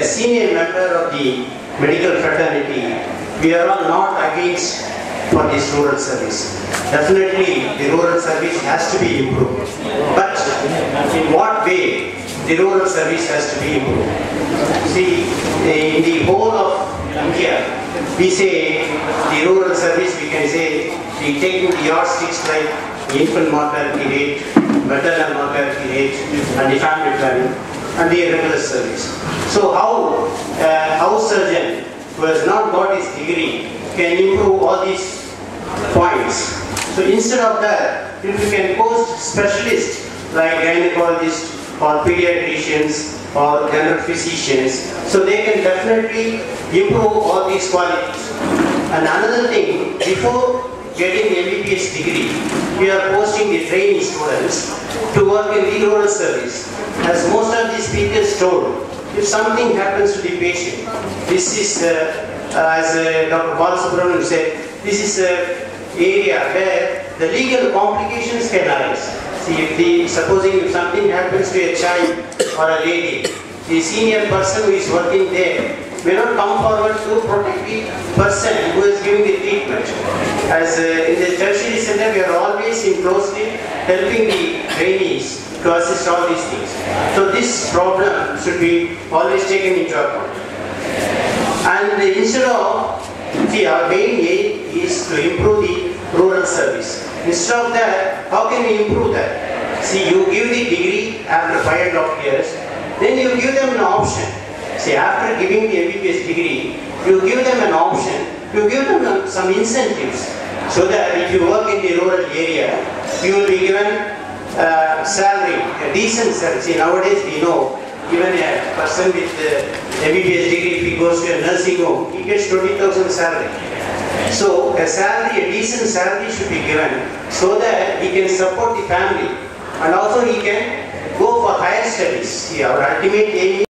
senior member of the medical fraternity, we are all not against for this rural service. Definitely the rural service has to be improved. But in what way the rural service has to be improved? See, in the whole of India, we say the rural service, we can say, we take the yardsticks like the infant mortality rate, maternal mortality rate, and the family planning, and the regular service. So how a house surgeon who has not got his degree can improve all these points? So instead of that, if you can post specialists like gynecologists or pediatricians or general physicians, so they can definitely improve all these qualities. And another thing, before getting MBBS degree, we are posting the trainee students to work in the rural service. As most of the speakers told, if something happens to the patient, this is, as Dr. Balasubramanian said, this is an area where the legal complications can arise. See, supposing if something happens to a child or a lady, the senior person who is working there may not come forward to protect the person who is giving the treatment. As in the tertiary center, we are always in closely helping the trainees to assist all these things. So this problem should be always taken into account. And instead of, see, our main aim is to improve the rural service. Instead of that, how can we improve that? See, you give the degree after 5.5 years, then you give them an option. See, after giving the MBBS degree, you give them an option, you give them some incentives, so that if you work in the rural area, you will be given salary, a decent salary. See, nowadays we know, even a person with MBBS degree, if he goes to a nursing home, he gets 20,000 salary. So a salary, a decent salary should be given, so that he can support the family, and also he can go for higher studies. See, our ultimate aim